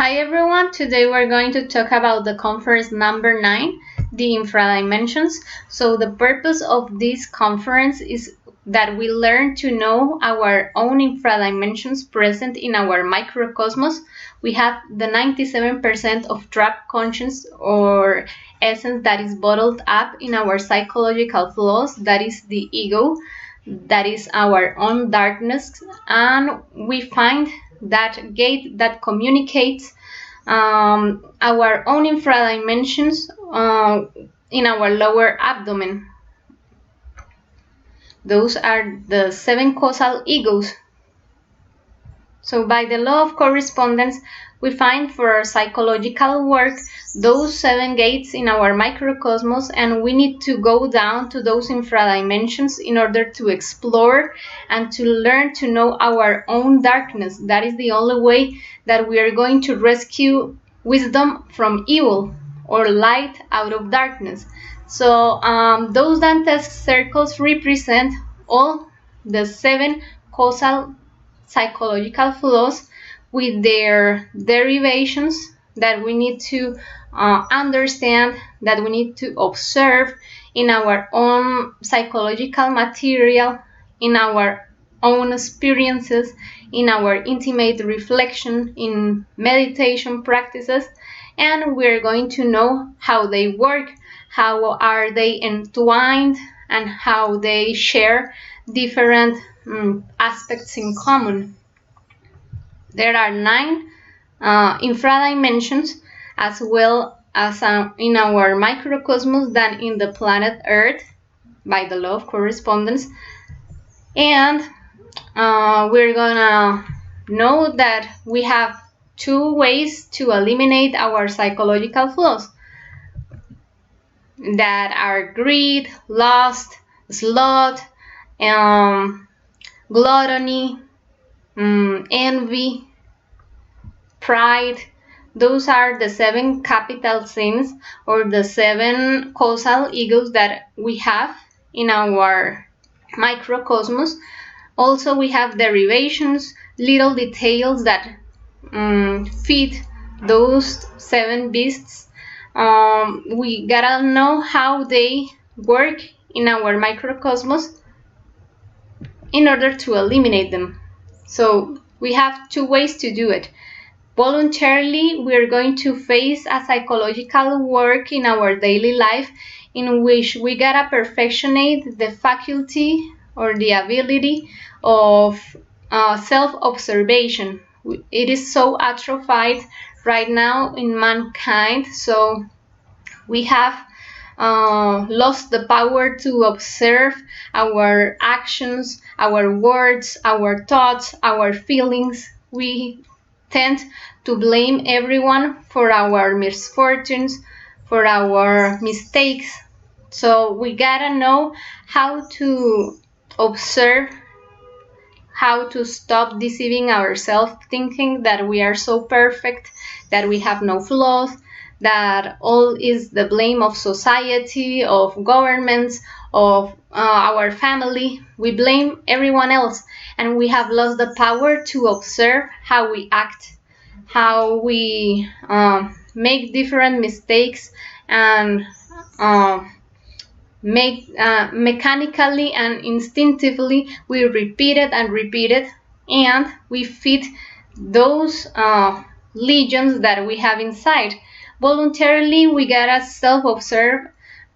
Hi everyone, today we're going to talk about the conference number 9, the Infradimensions. So the purpose of this conference is that we learn to know our own infradimensions present in our microcosmos. We have the 97% of trapped conscience or essence that is bottled up in our psychological flaws, that is the ego, that is our own darkness, and we find that gate that communicates our own infradimensions in our lower abdomen. Those are the 7 causal egos. So by the law of correspondence, we find for our psychological work those 7 gates in our microcosmos, and we need to go down to those infradimensions in order to explore and to learn to know our own darkness. That is the only way that we are going to rescue wisdom from evil or light out of darkness. So those dantesque circles represent all the 7 causal psychological flaws with their derivations that we need to understand, that we need to observe in our own psychological material, in our own experiences, in our intimate reflection, in meditation practices, and we're going to know how they work, how are they entwined, and how they share different aspects in common. There are 9 infradimensions, as well as in our microcosmos than in the planet Earth by the law of correspondence. And we're gonna know that we have 2 ways to eliminate our psychological flaws, that are greed, lust, sloth, gluttony, envy, pride. Those are the 7 capital sins or the 7 causal egos that we have in our microcosmos. Also, we have derivations, little details that feed those 7 beasts. We gotta know how they work in our microcosmos in order to eliminate them. So we have 2 ways to do it. Voluntarily, we are going to face a psychological work in our daily life in which we gotta perfectionate the faculty or the ability of self-observation. It is so atrophied right now in mankind, so we have lost the power to observe our actions, our words, our thoughts, our feelings. We tend to blame everyone for our misfortunes, for our mistakes. So we gotta know how to observe, how to stop deceiving ourselves, thinking that we are so perfect, that we have no flaws, that all is the blame of society, of governments, of our family. We blame everyone else, and we have lost the power to observe how we act, how we make different mistakes, and mechanically and instinctively we repeat it and repeat it, and we feed those legions that we have inside. Voluntarily, we gotta self-observe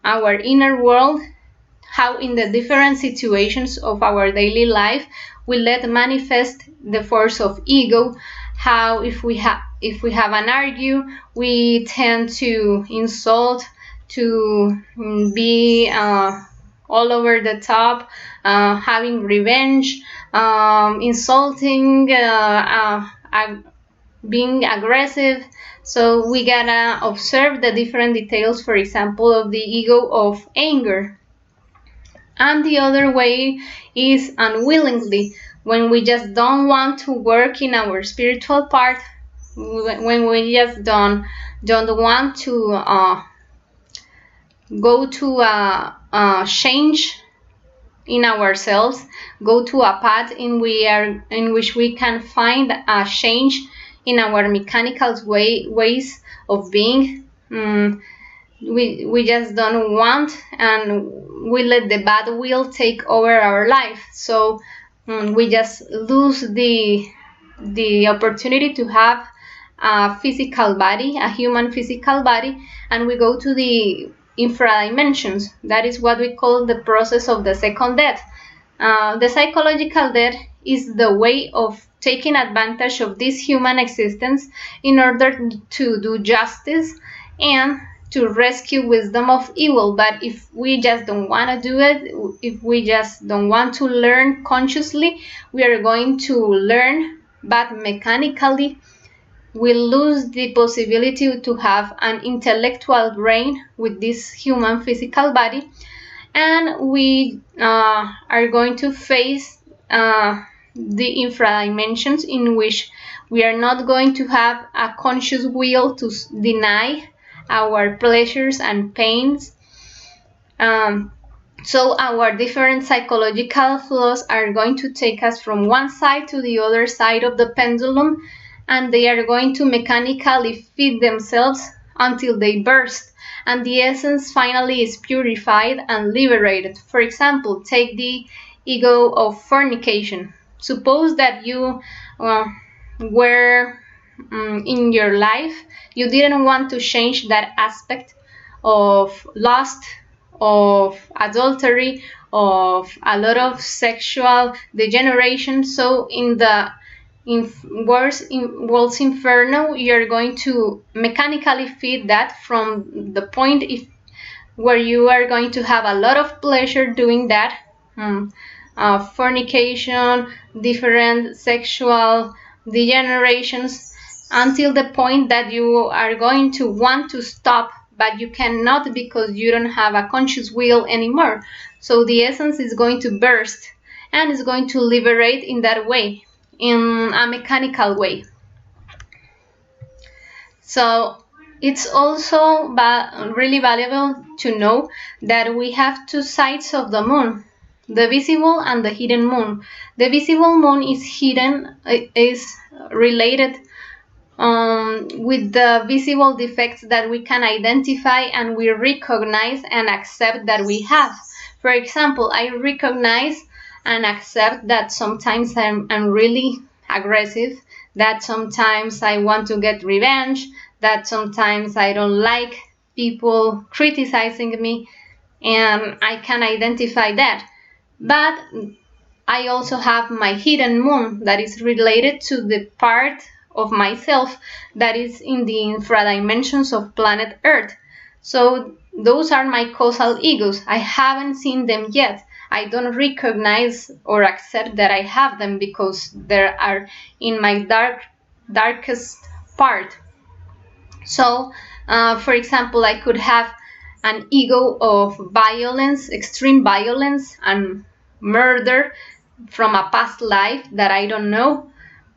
our inner world, how in the different situations of our daily life we let manifest the force of ego, how if we have an argue, we tend to insult, to be all over the top, having revenge, insulting, being aggressive. So we gotta observe the different details, for example, of the ego of anger. And the other way is unwillingly, when we just don't want to work in our spiritual part, when we just don't want to go to a change in ourselves, go to a path in which we can find a change in our mechanical ways of being. We just don't want, and we let the bad will take over our life. So we just lose the opportunity to have a physical body, a human physical body, and we go to the infradimensions. That is what we call the process of the second death. The psychological death is the way of taking advantage of this human existence in order to do justice and to rescue wisdom of evil. But if we just don't want to do it, if we just don't want to learn consciously, we are going to learn, but mechanically we lose the possibility to have an intellectual brain with this human physical body, and we are going to face the infradimensions, in which we are not going to have a conscious will to deny our pleasures and pains. So our different psychological flaws are going to take us from one side to the other side of the pendulum, and they are going to mechanically feed themselves until they burst, and the essence finally is purified and liberated. For example, take the ego of fornication. Suppose that you were in your life, you didn't want to change that aspect of lust, of adultery, of a lot of sexual degeneration. So in world's inferno, you're going to mechanically feed that from the point where you are going to have a lot of pleasure doing that. Fornication, different sexual degenerations, until the point that you are going to want to stop, but you cannot because you don't have a conscious will anymore. So the essence is going to burst and is going to liberate in that way, in a mechanical way. So it's also really valuable to know that we have two sides of the moon, the visible and the hidden moon. The visible moon is hidden, is related with the visible defects that we can identify and we recognize and accept that we have. For example, I recognize and accept that sometimes I'm really aggressive, that sometimes I want to get revenge, that sometimes I don't like people criticizing me, and I can identify that. But I also have my hidden moon that is related to the part of myself that is in the infradimensions of planet Earth. So those are my causal egos. I haven't seen them yet. I don't recognize or accept that I have them because they are in my darkest part. So, for example, I could have an ego of violence, extreme violence and murder from a past life that I don't know,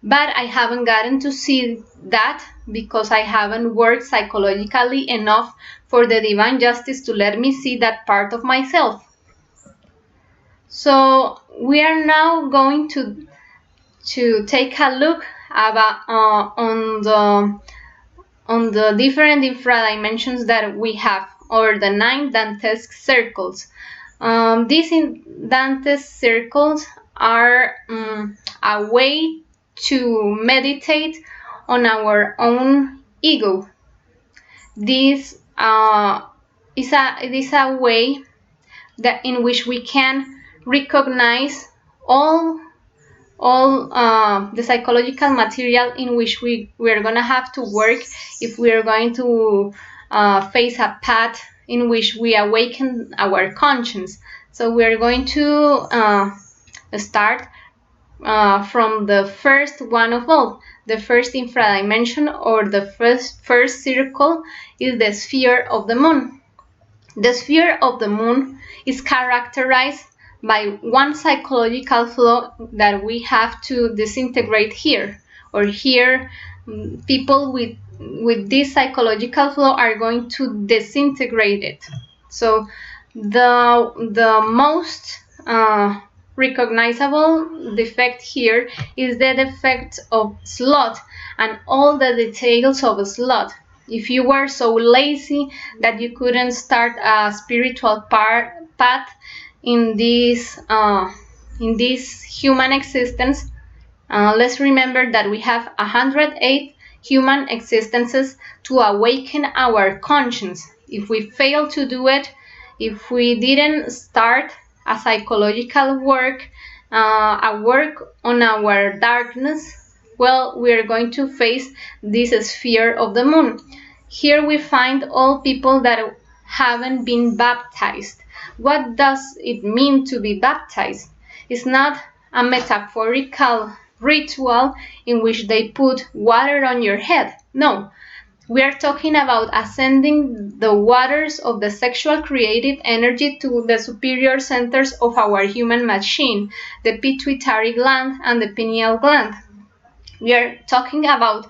but I haven't gotten to see that because I haven't worked psychologically enough for the divine justice to let me see that part of myself. So we are now going to take a look about on the different infradimensions that we have, or the 9 dantesque circles. These dantesque circles are a way to meditate on our own ego. This is a way that in which we can recognize all the psychological material in which we are going to have to work if we are going to face a path in which we awaken our conscience. So we are going to start from the first one of all. The first infradimension, or the first circle, is the sphere of the moon. The sphere of the moon is characterized by one psychological flaw that we have to disintegrate here, or here people with this psychological flaw are going to disintegrate it. So the most recognizable defect here is the defect of sloth and all the details of a sloth. If you were so lazy that you couldn't start a spiritual path in this human existence, let's remember that we have 108 human existences to awaken our conscience. If we fail to do it, if we didn't start a psychological work, a work on our darkness, well, we are going to face this sphere of the moon. Here we find all people that haven't been baptized. What does it mean to be baptized? It's not a metaphorical ritual in which they put water on your head. No, we are talking about ascending the waters of the sexual creative energy to the superior centers of our human machine, the pituitary gland and the pineal gland. We are talking about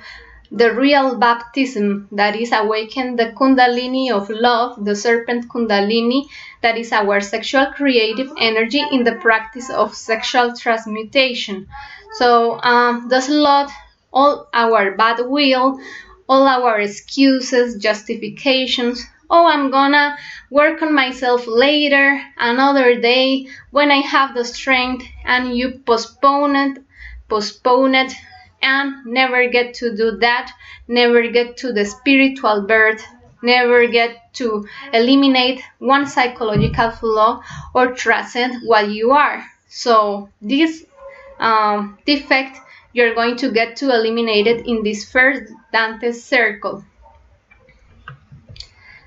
the real baptism, that is awaken the kundalini of love, the serpent kundalini, that is our sexual creative energy in the practice of sexual transmutation. So the sloth, all our bad will, all our excuses, justifications, oh, I'm gonna work on myself later, another day, when I have the strength, and you postpone it, and never get to do that, never get to the spiritual birth, never get to eliminate one psychological flaw or transcend what you are. So this defect you're going to get to eliminate it in this first dantesque circle.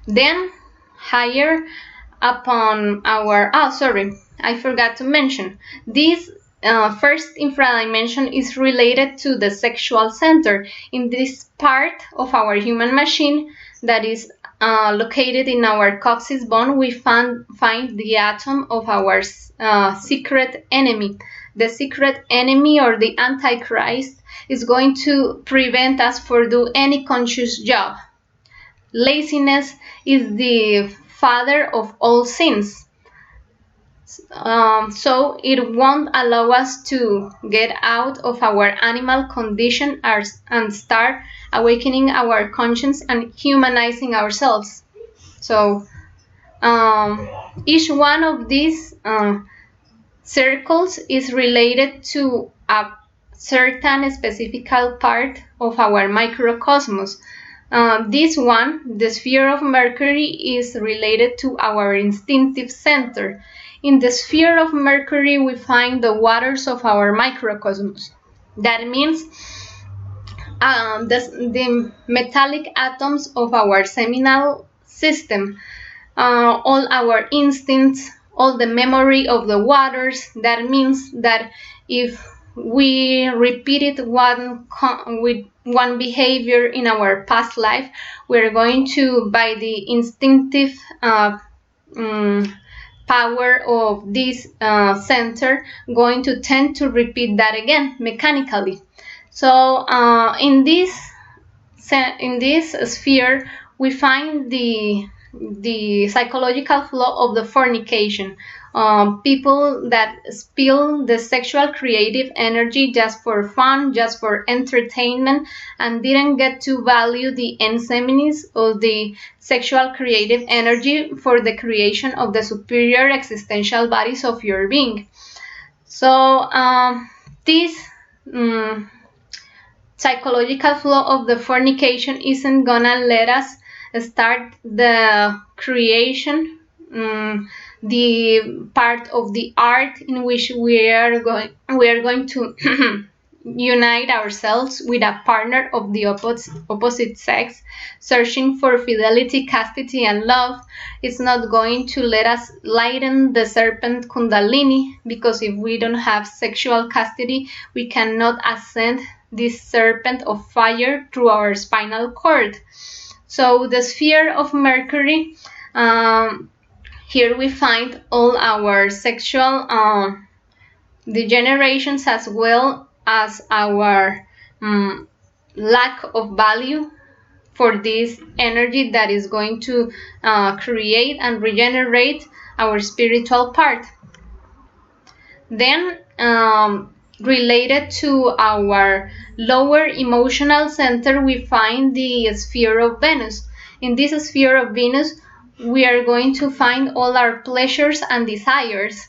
Then higher upon our, I forgot to mention, this first infradimension is related to the sexual center. In this part of our human machine that is located in our coccyx bone, we find the atom of our secret enemy. The secret enemy, or the Antichrist, is going to prevent us from doing any conscious job. Laziness is the father of all sins. So it won't allow us to get out of our animal condition and start awakening our conscience and humanizing ourselves. So each one of these circles is related to a certain specific part of our microcosmos. This one, the sphere of Mercury, is related to our instinctive center. In the sphere of Mercury, we find the waters of our microcosmos. That means the metallic atoms of our seminal system, all our instincts, all the memory of the waters. That means that if we repeated with one behavior in our past life, we're going to, by the instinctive power of this center, going to tend to repeat that again mechanically. So in this sphere, we find the psychological flaw of the fornication. People that spill the sexual creative energy just for fun, just for entertainment, and didn't get to value the ensemenes of the sexual creative energy for the creation of the superior existential bodies of your being. So this psychological flaw of the fornication isn't gonna let us start the creation, the part of the art in which we are going to unite ourselves with a partner of the opposite sex, searching for fidelity, chastity, and love. It's not going to let us lighten the serpent kundalini, because if we don't have sexual chastity, we cannot ascend this serpent of fire through our spinal cord. So the sphere of Mercury, here we find all our sexual degenerations, as well as our lack of value for this energy that is going to create and regenerate our spiritual part. Then related to our lower emotional center, we find the sphere of Venus. In this sphere of Venus, we are going to find all our pleasures and desires.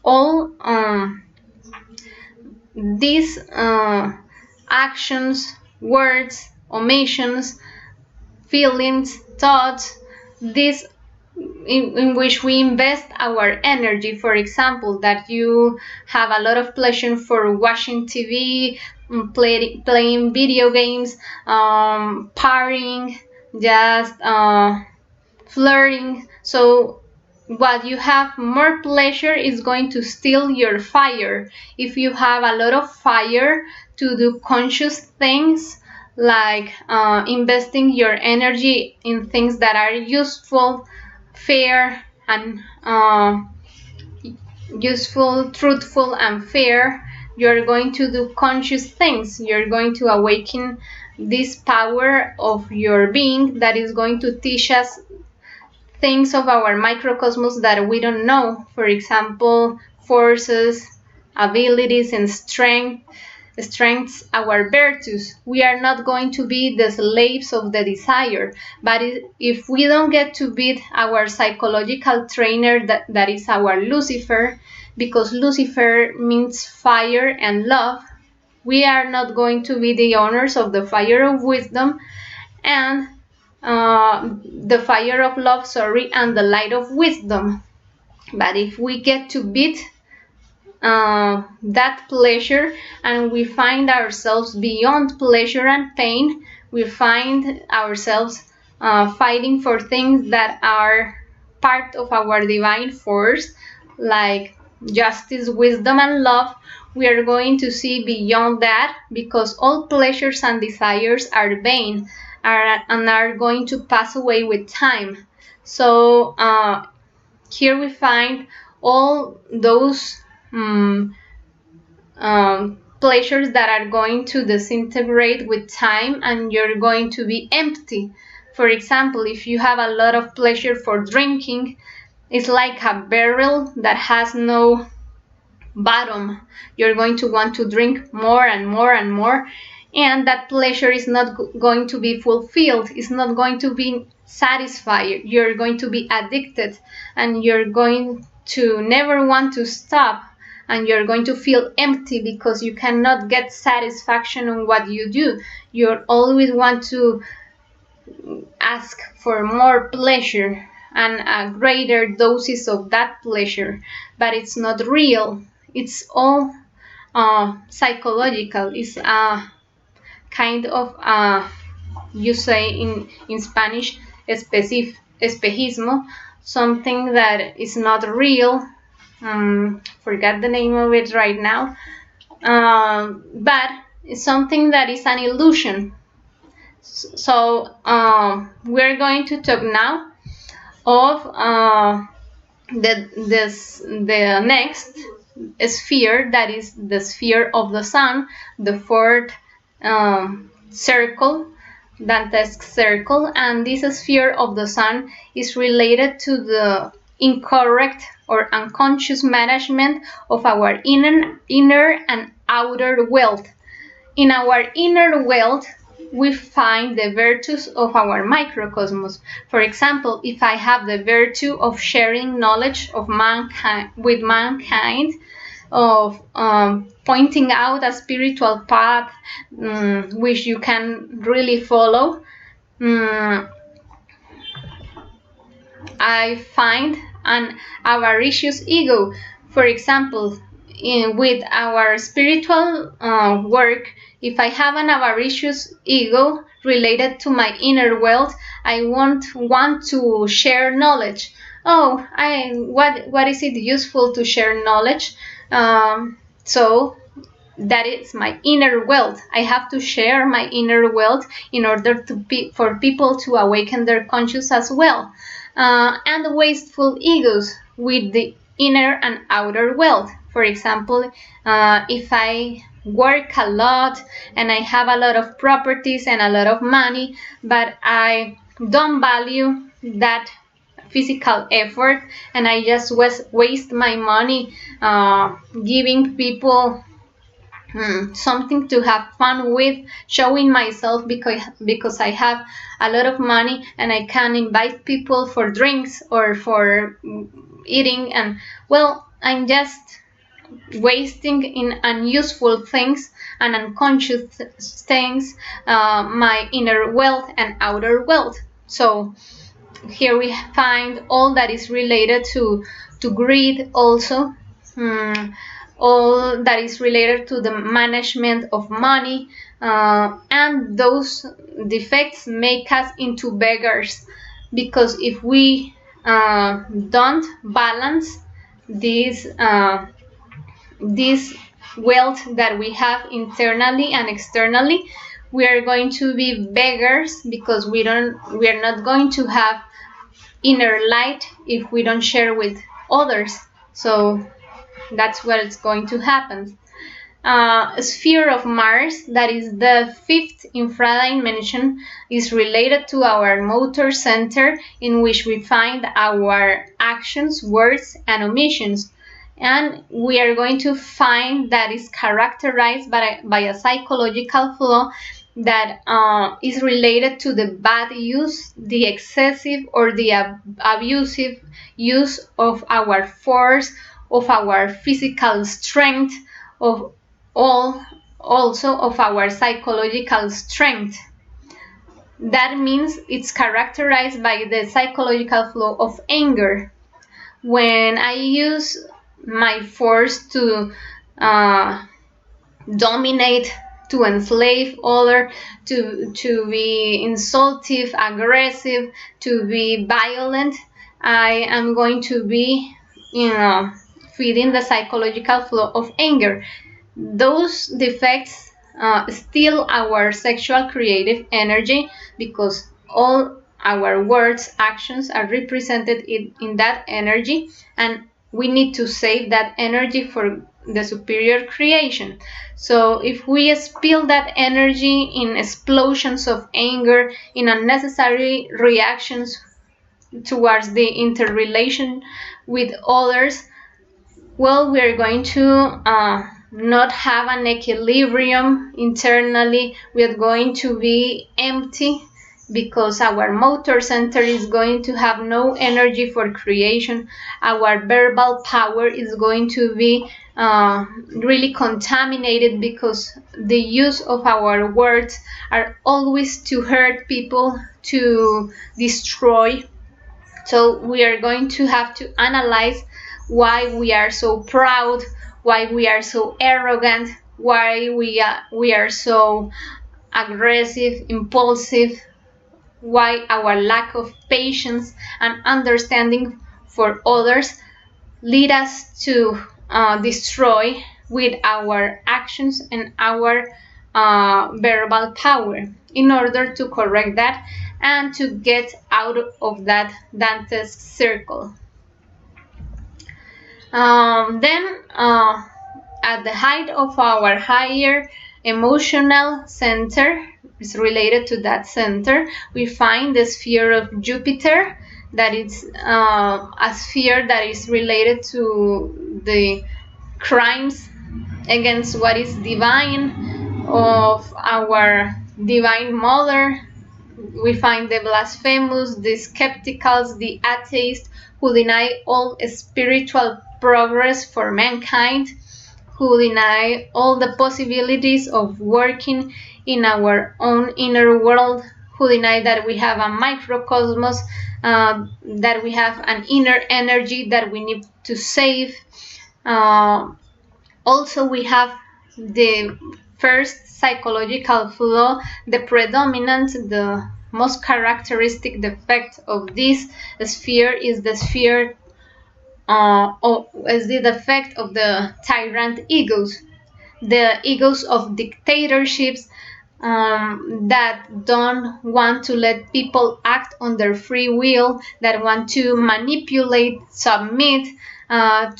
All these actions, words, omissions, feelings, thoughts, this in which we invest our energy. For example, that you have a lot of pleasure for watching TV, playing video games, partying, just flirting. So what you have more pleasure is going to steal your fire. If you have a lot of fire to do conscious things, like investing your energy in things that are useful, fair, and useful, truthful, and fair, you're going to do conscious things. You're going to awaken this power of your being that is going to teach us things of our microcosmos that we don't know. For example, forces, abilities, and strengths, our virtues. We are not going to be the slaves of the desire, but if we don't get to beat our psychological trainer, that is our Lucifer, because Lucifer means fire and love, we are not going to be the owners of the fire of wisdom and the fire of love, and the light of wisdom. But if we get to beat that pleasure, and we find ourselves beyond pleasure and pain, we find ourselves fighting for things that are part of our divine force, like justice, wisdom, and love. We are going to see beyond that, because all pleasures and desires are vain and are going to pass away with time. So here we find all those pleasures that are going to disintegrate with time, and you're going to be empty. For example, if you have a lot of pleasure for drinking, it's like a barrel that has no bottom. You're going to want to drink more and more and more, and that pleasure is not going to be fulfilled. It's not going to be satisfied. You're going to be addicted, and you're going to never want to stop, and you're going to feel empty because you cannot get satisfaction on what you do. You always want to ask for more pleasure and a greater doses of that pleasure, but it's not real. It's all psychological. It's a kind of you say in Spanish espejismo, something that is not real. Forget the name of it right now, but it's something that is an illusion. So we're going to talk now of the next sphere, that is the sphere of the sun, the fourth circle, dantesque circle. And this sphere of the sun is related to the incorrect or unconscious management of our inner and outer world. In our inner world, we find the virtues of our microcosmos. For example, if I have the virtue of sharing knowledge of mankind with mankind, of pointing out a spiritual path which you can really follow, I find an avaricious ego. For example, with our spiritual work, if I have an avaricious ego related to my inner world, I won't want to share knowledge. Oh, what is it useful to share knowledge? So that is my inner world. I have to share my inner world in order for people to awaken their conscious as well. And the wasteful egos with the inner and outer world. For example, if I work a lot and I have a lot of properties and a lot of money, but I don't value that physical effort, and I just waste my money giving people something to have fun with, showing myself because I have a lot of money and I can invite people for drinks or for eating, and well, I'm just wasting in unuseful things and unconscious things my inner wealth and outer wealth. So here we find all that is related to greed also, all that is related to the management of money, and those defects make us into beggars, because if we don't balance this wealth that we have internally and externally, we are going to be beggars, because we are not going to have inner light if we don't share with others. So that's what's going to happen. Sphere of Mars, that is the fifth infradimension, is related to our motor center, in which we find our actions, words, and omissions. And we are going to find that is characterized by a psychological flaw that is related to the bad use, the excessive or the abusive use of our force, of our physical strength, of also of our psychological strength. That means it's characterized by the psychological flow of anger. When I use my force to dominate, to enslave others, to be insultive, aggressive, to be violent, I am going to be, feeding the psychological flow of anger. Those defects steal our sexual creative energy, because all our words, actions are represented in that energy, and we need to save that energy for the superior creation. So if we spill that energy in explosions of anger, in unnecessary reactions towards the interrelation with others, well, we're going to not have an equilibrium internally. We are going to be empty, because our motor center is going to have no energy for creation. Our verbal power is going to be really contaminated, because the use of our words are always to hurt people, to destroy. So we are going to have to analyze why we are so proud, why we are so arrogant, why we are so aggressive, impulsive, why our lack of patience and understanding for others lead us to destroy with our actions and our verbal power. In order to correct that and to get out of that dantesque circle. Then at the height of our higher emotional center, is related to that center, we find the sphere of Jupiter, that is a sphere that is related to the crimes against what is divine of our divine mother. We find the blasphemous, the skepticals, the atheists, who deny all spiritual progress for mankind, who deny all the possibilities of working in our own inner world, who deny that we have a microcosmos, that we have an inner energy that we need to save. Also, we have the first psychological flaw, the predominant, the most characteristic defect of this sphere is the sphere is the defect of the tyrant egos, the egos of dictatorships that don't want to let people act on their free will, that want to manipulate, submit, that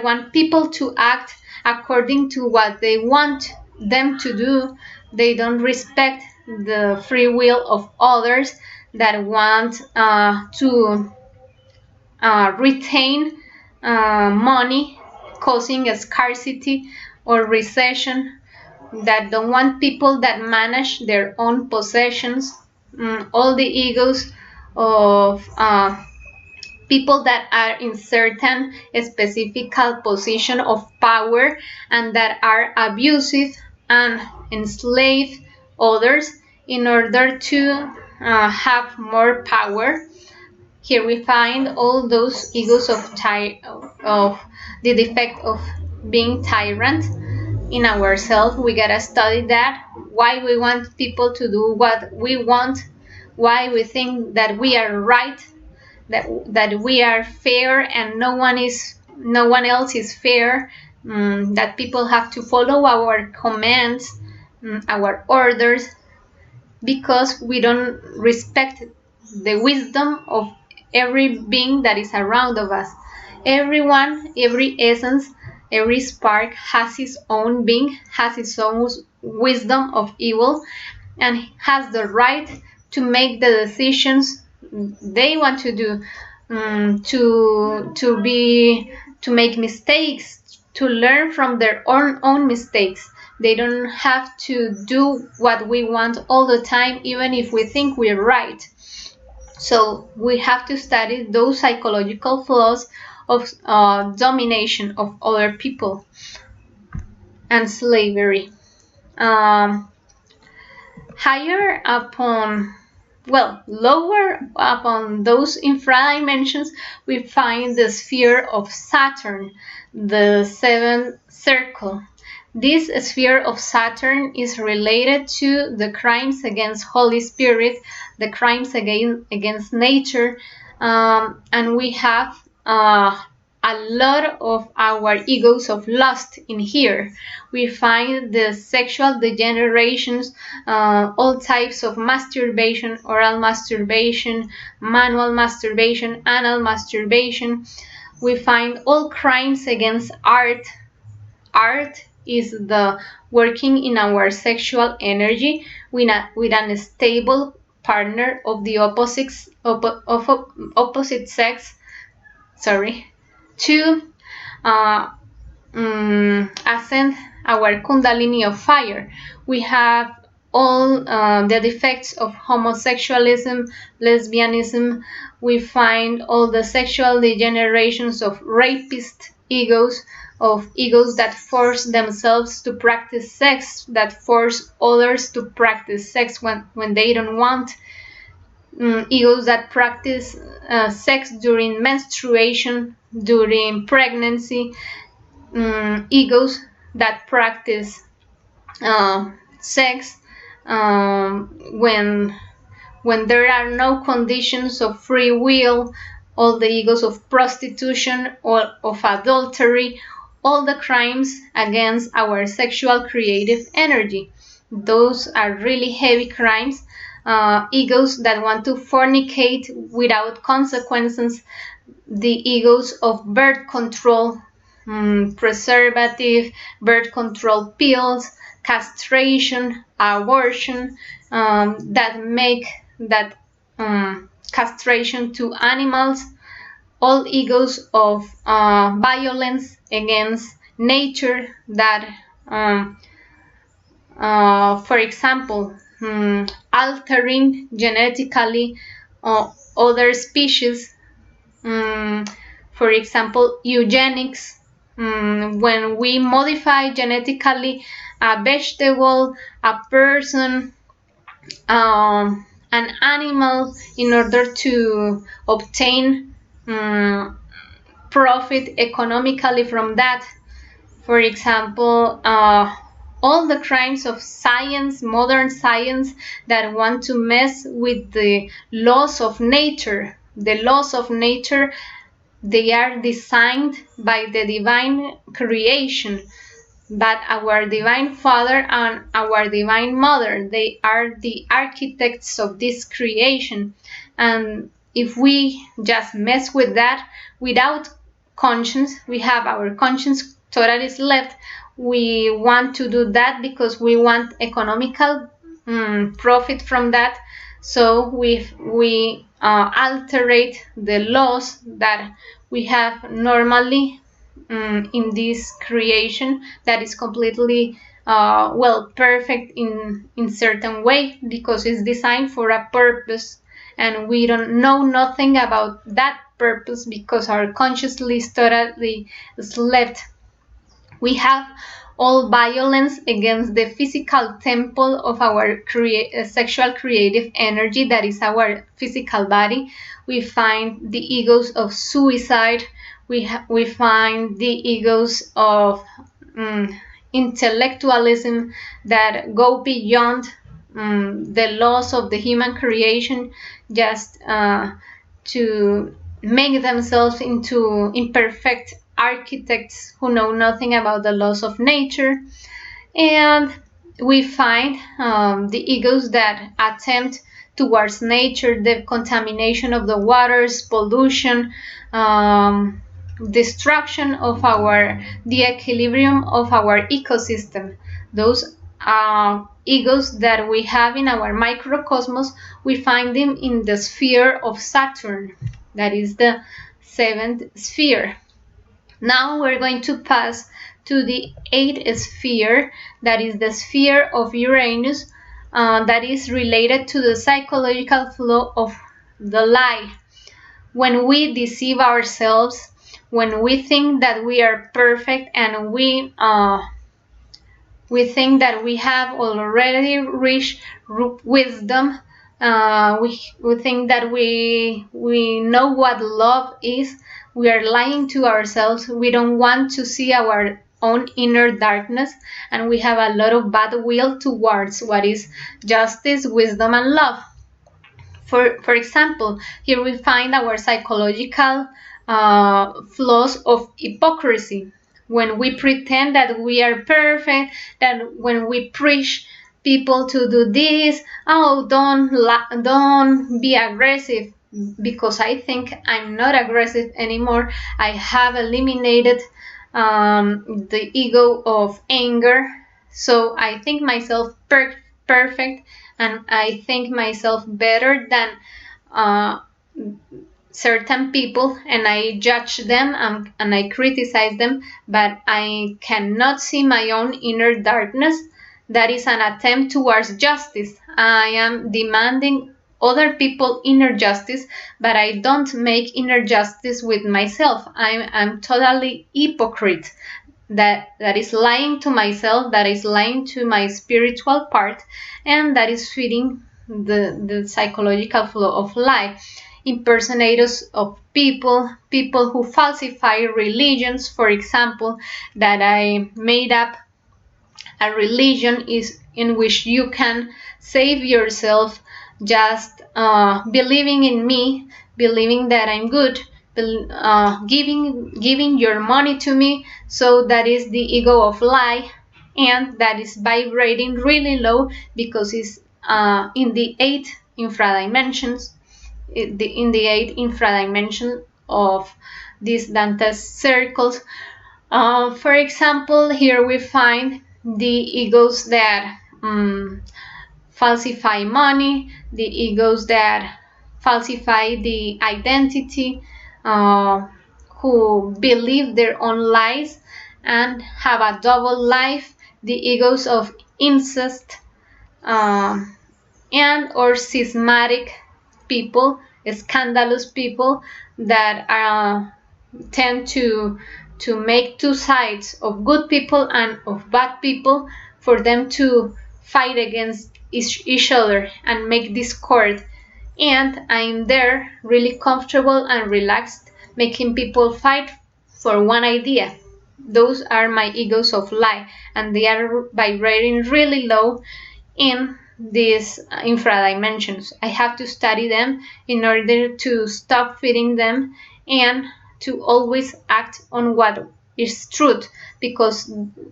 want people to act according to what they want them to do. They don't respect the free will of others. that want to retain money, causing a scarcity or recession, that don't want people that manage their own possessions, all the egos of people that are in certain specific position of power and that are abusive and enslave others in order to have more power. Here we find all those egos of the defect of being tyrant in ourselves. We gotta study that, why we want people to do what we want, why we think that we are right, that we are fair and no one else is fair, that people have to follow our commands, our orders, because we don't respect the wisdom of every being that is around of us. Everyone, every essence, every spark has its own being, has its own wisdom of evil, and has the right to make the decisions they want to do, to make mistakes, to learn from their own mistakes. They don't have to do what we want all the time, even if we think we're right. So we have to study those psychological flaws of domination of other people and slavery. Higher upon, lower upon those infradimensions, we find the sphere of Saturn, the seventh circle. This sphere of Saturn is related to the crimes against Holy Spirit, the crimes against nature, and we have a lot of our egos of lust in here. We find the sexual degenerations, all types of masturbation, oral masturbation, manual masturbation, anal masturbation. We find all crimes against art. Art is the working in our sexual energy with an stable partner of the opposite sex, to ascend our kundalini of fire. We have all the defects of homosexualism, lesbianism. We find all the sexual degenerations of rapist egos, of egos that force themselves to practice sex, that force others to practice sex when they don't want, egos that practice sex during menstruation, during pregnancy, egos that practice sex when there are no conditions of free will, all the egos of prostitution or of adultery, all the crimes against our sexual creative energy. Those are really heavy crimes. Egos that want to fornicate without consequences, the egos of birth control, preservative, birth control pills, castration, abortion, that make that castration to animals, all egos of violence against nature that, for example, altering genetically other species, for example, eugenics, when we modify genetically a vegetable, a person, an animal, in order to obtain profit economically from that. For example, all the crimes of science, modern science, that want to mess with the laws of nature. The laws of nature, they are designed by the divine creation, but our divine Father and our divine Mother, they are the architects of this creation. And if we just mess with that without conscience, we have our conscience totally left. We want to do that because we want economical profit from that. So we alterate the laws that we have normally in this creation that is completely perfect in certain way, because it's designed for a purpose, and we don't know nothing about that purpose because our consciously is totally slept. We have all violence against the physical temple of our sexual creative energy, that is our physical body. We find the egos of suicide. We find the egos of intellectualism that go beyond the laws of the human creation, just to make themselves into imperfect architects who know nothing about the laws of nature. And we find the egos that attempt towards nature, the contamination of the waters, pollution, destruction of the equilibrium of our ecosystem. Those egos that we have in our microcosmos, we find them in the sphere of Saturn, that is the 7th sphere. Now we're going to pass to the 8th sphere, that is the sphere of Uranus, that is related to the psychological flow of the lie. When we deceive ourselves, when we think that we are perfect and we think that we have already reached wisdom, we think that we know what love is, we are lying to ourselves. We don't want to see our own inner darkness, and we have a lot of bad will towards what is justice, wisdom, and love. For example, here we find our psychological flaws of hypocrisy. When we pretend that we are perfect, that when we preach people to do this, oh, don't be aggressive, because I think I'm not aggressive anymore. I have eliminated the ego of anger, so I think myself perfect, and I think myself better than certain people, and I judge them and I criticize them, but I cannot see my own inner darkness. That is an attempt towards justice. I am demanding other people inner justice, but I don't make inner justice with myself. I'm totally hypocrite. That is lying to myself, that is lying to my spiritual part, and that is feeding the psychological flow of lie. Impersonators of people who falsify religions, for example, that I made up a religion is in which you can save yourself just believing in me, believing that I'm good, giving your money to me. So that is the ego of lie, and that is vibrating really low because it's in the 8 infradimensions, in the 8 infradimension of these dantesque circles. For example, here we find the egos that falsify money, the egos that falsify the identity, who believe their own lies and have a double life, the egos of incest, and or schismatic people, scandalous people that tend to make two sides of good people and of bad people, for them to fight against each other and make discord. And I'm there really comfortable and relaxed, making people fight for one idea. Those are my egos of lie, and they are vibrating really low in these infradimensions. I have to study them in order to stop feeding them and to always act on what is truth, because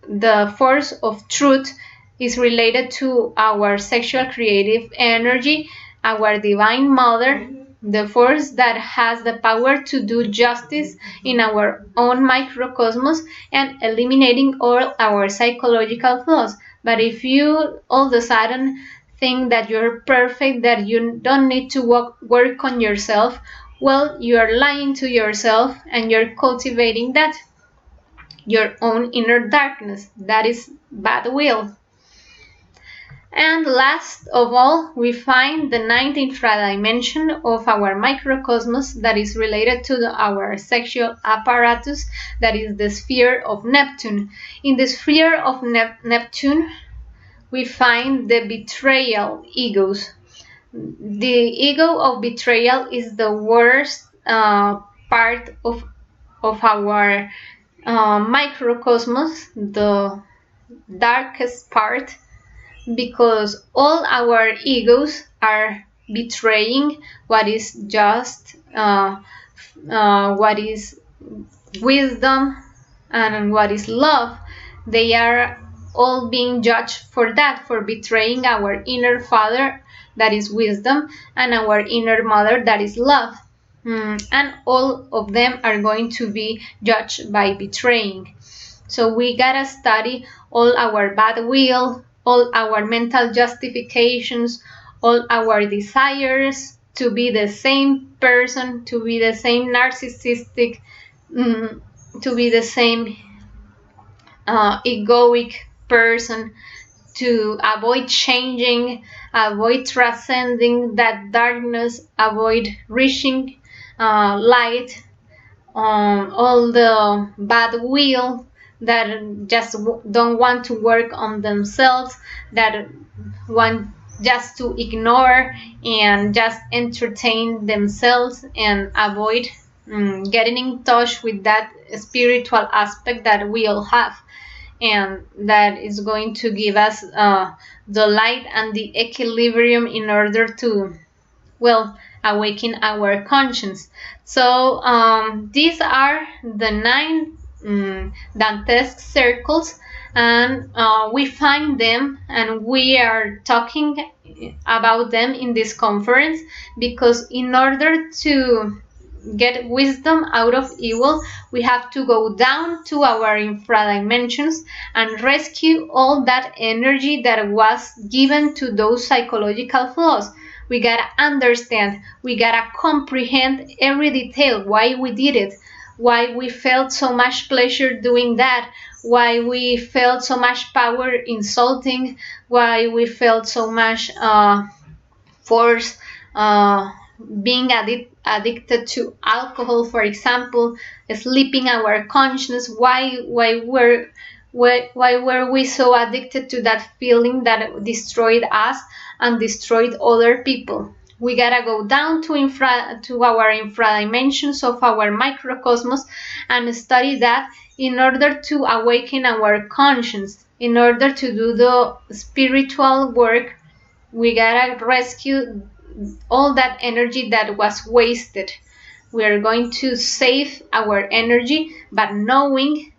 the force of truth is related to our sexual creative energy, our divine mother, the force that has the power to do justice in our own microcosmos and eliminating all our psychological flaws. But if you all of a sudden think that you're perfect, that you don't need to work on yourself, well, you are lying to yourself and you're cultivating that, your own inner darkness. That is bad will. And last of all, we find the ninth infradimension of our microcosmos that is related to our sexual apparatus, that is the sphere of Neptune. In the sphere of Neptune, we find the betrayal egos. The ego of betrayal is the worst part of our microcosmos, the darkest part, because all our egos are betraying what is just, what is wisdom, and what is love. They are all being judged for that, for betraying our inner father, that is wisdom, and our inner mother, that is love. And all of them are going to be judged by betraying. So we gotta study all our bad will, all our mental justifications, all our desires to be the same person, to be the same narcissistic, to be the same egoic person, to avoid changing, avoid transcending that darkness, avoid reaching light, all the bad will that just don't want to work on themselves, that want just to ignore and just entertain themselves and avoid getting in touch with that spiritual aspect that we all have, and that is going to give us the light and the equilibrium in order to, well, awaken our conscience. So these are the 9 dantesque circles, and we find them and we are talking about them in this conference because in order to get wisdom out of evil, we have to go down to our infradimensions and rescue all that energy that was given to those psychological flaws. We gotta understand, we gotta comprehend every detail, why we did it, why we felt so much pleasure doing that, why we felt so much power insulting, why we felt so much force being addicted to alcohol, for example, sleeping our conscience. Why were we so addicted to that feeling that destroyed us and destroyed other people? We gotta go down to our infradimensions of our microcosmos and study that in order to awaken our conscience. In order to do the spiritual work, we gotta rescue all that energy that was wasted. We are going to save our energy, but knowing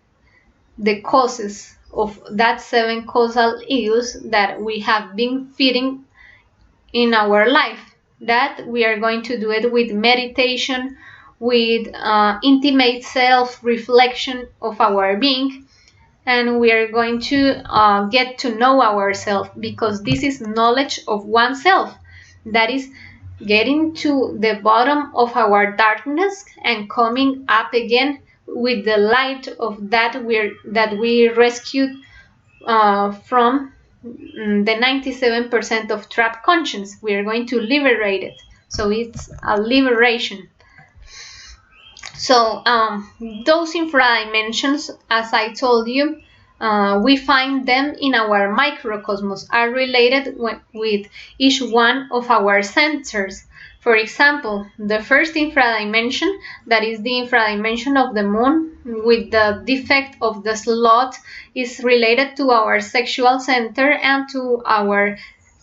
the causes of that 7 causal egos that we have been feeding in our life. That we are going to do it with meditation, with intimate self-reflection of our being, and we are going to get to know ourselves, because this is knowledge of oneself. That is getting to the bottom of our darkness and coming up again with the light of that we rescued from the 97% of trapped conscience. We are going to liberate it. So it's a liberation. So those infradimensions, as I told you, we find them in our microcosmos, are related with each one of our centers. For example, the first infradimension, that is the infradimension of the moon, with the defect of the sloth, is related to our sexual center and to our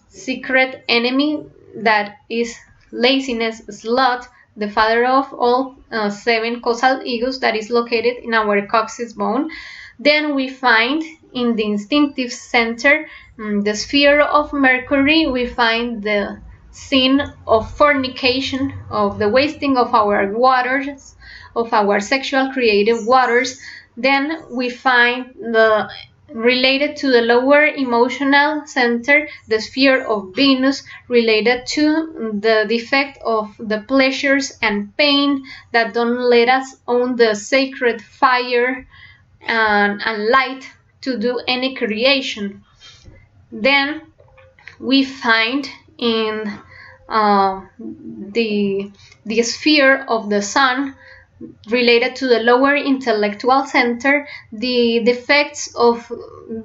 secret enemy, that is laziness, sloth, the father of all 7 causal egos, that is located in our coccyx bone. Then we find in the instinctive center, the sphere of Mercury, we find the sin of fornication, of the wasting of our waters, of our sexual creative waters. Then we find the related to the lower emotional center, the sphere of Venus, related to the defect of the pleasures and pain that don't let us own the sacred fire and light to do any creation. Then we find in the sphere of the Sun, related to the lower intellectual center, the defects of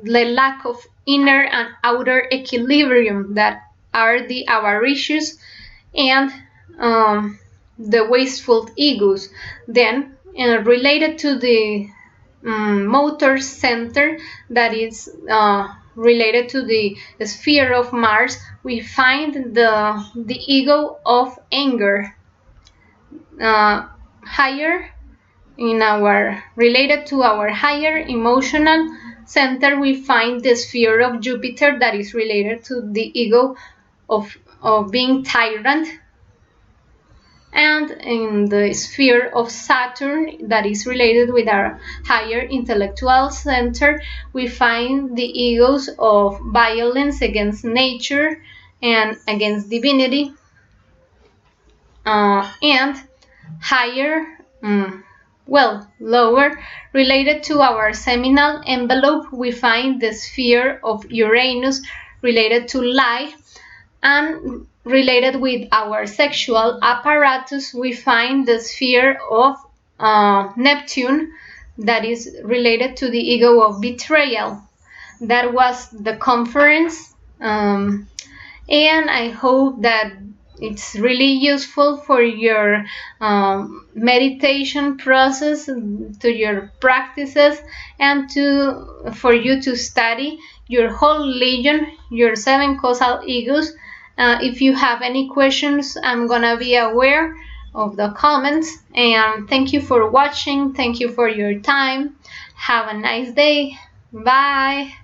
the lack of inner and outer equilibrium, that are the avaricious and the wasteful egos. Then related to the motor center, that is related to the sphere of Mars, we find the ego of anger. Higher in our, related to our higher emotional center, we find the sphere of Jupiter, that is related to the ego of being tyrant. And in the sphere of Saturn, that is related with our higher intellectual center, we find the egos of violence against nature and against divinity. And higher, lower, related to our seminal envelope, we find the sphere of Uranus, related to lie. And related with our sexual apparatus, we find the sphere of Neptune, that is related to the ego of betrayal. That was the conference, and I hope that it's really useful for your meditation process, to your practices, and for you to study your whole legion, your 7 causal egos. If you have any questions, I'm gonna be aware of the comments. And thank you for watching. Thank you for your time. Have a nice day. Bye.